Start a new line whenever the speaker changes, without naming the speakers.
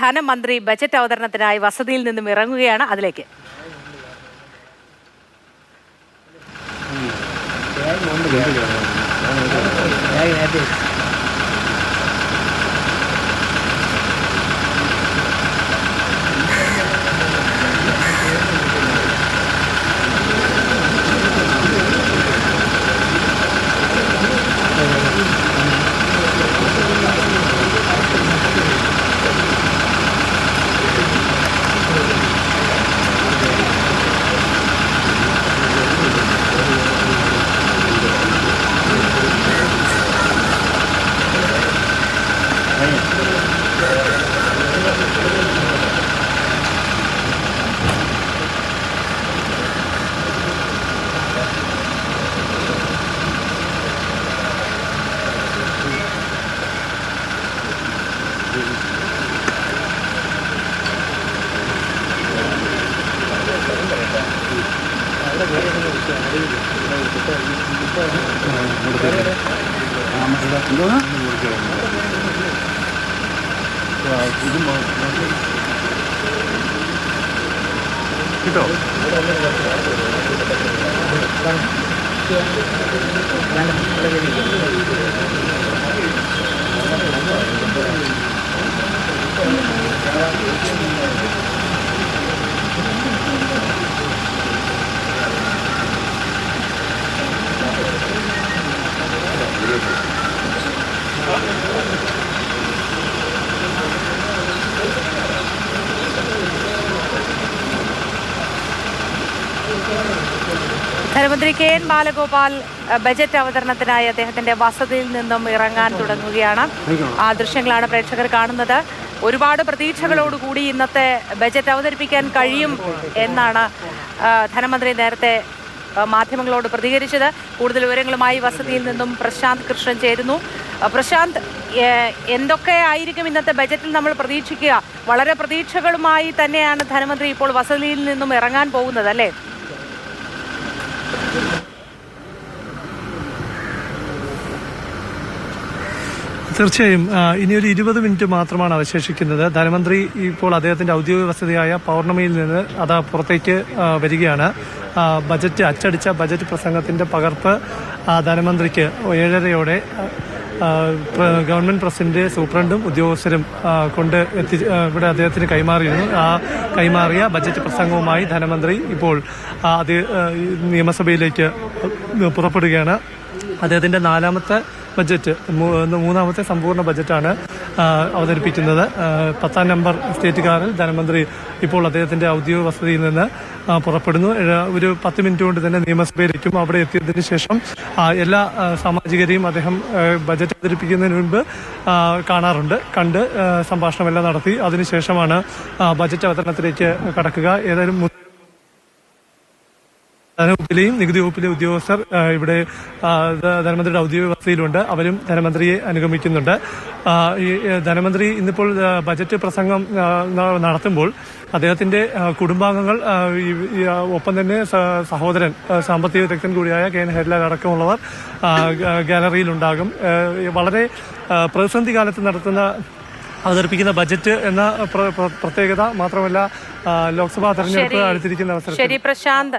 ധനമന്ത്രി ബജറ്റ് അവതരണത്തിനായി വസതിയിൽ നിന്നും ഇറങ്ങുകയാണ്. അതിലേക്ക് ധനമന്ത്രി കെ.എൻ. ബാലഗോപാൽ ബജറ്റ് അവതരണത്തിനായി അദ്ദേഹത്തിന്റെ വസതിയിൽ നിന്നും ഇറങ്ങാൻ തുടങ്ങുകയാണ്. ആ ദൃശ്യങ്ങളാണ് പ്രേക്ഷകർ കാണുന്നത്. ഒരുപാട് പ്രതീക്ഷകളോടുകൂടി ഇന്നത്തെ ബജറ്റ് അവതരിപ്പിക്കാൻ കഴിയും എന്നാണ് ധനമന്ത്രി നേരത്തെ മാധ്യമങ്ങളോട് പ്രതികരിച്ചത്. കൂടുതൽ വിവരങ്ങളുമായി വസതിയിൽ നിന്നും പ്രശാന്ത് കൃഷ്ണൻ ചേരുന്നു. പ്രശാന്ത്, എന്തൊക്കെ ആയിരിക്കും ഇന്നത്തെ ബജറ്റിൽ നമ്മൾ പ്രതീക്ഷിക്കുക? വളരെ പ്രതീക്ഷകളുമായി തന്നെയാണ് ധനമന്ത്രി ഇപ്പോൾ വസതിയിൽ നിന്നും ഇറങ്ങാൻ പോകുന്നത്, അല്ലേ?
തീർച്ചയായും ഇനിയൊരു 20 മിനിറ്റ് മാത്രമാണ് അവശേഷിക്കുന്നത്. ധനമന്ത്രി ഇപ്പോൾ അദ്ദേഹത്തിന്റെ ഔദ്യോഗിക വസതിയായ പൗർണമിയിൽ നിന്ന് പുറത്തേക്ക് വരികയാണ്. ബജറ്റ് അച്ചടിച്ച ബജറ്റ് പ്രസംഗത്തിന്റെ പകർപ്പ് ധനമന്ത്രിക്ക് 7:30 ഗവൺമെന്റ് പ്രസിഡന്റ്, സൂപ്രണ്ടും ഉദ്യോഗസ്ഥരും കൊണ്ട് ഇവിടെ അദ്ദേഹത്തിന് കൈമാറിയിരുന്നു. കൈമാറിയ ബജറ്റ് പ്രസംഗവുമായി ധനമന്ത്രി ഇപ്പോൾ നിയമസഭയിലേക്ക് പുറപ്പെടുകയാണ്. അദ്ദേഹത്തിന്റെ മൂന്നാമത്തെ സമ്പൂർണ്ണ ബജറ്റാണ് അവതരിപ്പിക്കുന്നത്. 10ാം നമ്പർ സ്റ്റേറ്റ് കാറിൽ ധനമന്ത്രി ഇപ്പോൾ അദ്ദേഹത്തിന്റെ ഔദ്യോഗിക വസതിയിൽ നിന്ന് പുറപ്പെടുന്നു. ഒരു 10 മിനിറ്റ് കൊണ്ട് തന്നെ നിയമസഭയിലേക്കും. അവിടെ എത്തിയതിനു ശേഷം എല്ലാ സാമാജികരെയും അദ്ദേഹം ബജറ്റ് അവതരിപ്പിക്കുന്നതിന് മുൻപ് കണ്ട് സംഭാഷണമെല്ലാം നടത്തി. അതിനുശേഷമാണ് ബജറ്റ് അവതരണത്തിലേക്ക് കടക്കുക. ഏതായാലും ധനവകുപ്പിലെയും നികുതി വകുപ്പിലെ ഉദ്യോഗസ്ഥർ ഇവിടെ ധനമന്ത്രിയുടെ ഔദ്യോഗിക വസതിയിലുണ്ട്. അവരും ധനമന്ത്രിയെ അനുഗമിക്കുന്നുണ്ട്. ധനമന്ത്രി ഇന്നിപ്പോൾ ബജറ്റ് പ്രസംഗം നടത്തുമ്പോൾ അദ്ദേഹത്തിന്റെ കുടുംബാംഗങ്ങൾ, ഒപ്പം തന്നെ സഹോദരൻ, സാമ്പത്തിക വിദഗ്ധൻ കൂടിയായ കെ.എൻ. ഹരിലാൽ അടക്കമുള്ളവർ ഗാലറിയിലുണ്ടാകും. വളരെ പ്രതിസന്ധി കാലത്ത് അവതരിപ്പിക്കുന്ന ബജറ്റ് എന്ന പ്രത്യേകത മാത്രമല്ല, ലോക്സഭാ തെരഞ്ഞെടുപ്പ് അടുത്തിരിക്കുന്ന അവസരത്തിൽ.
ശരി പ്രശാന്ത്.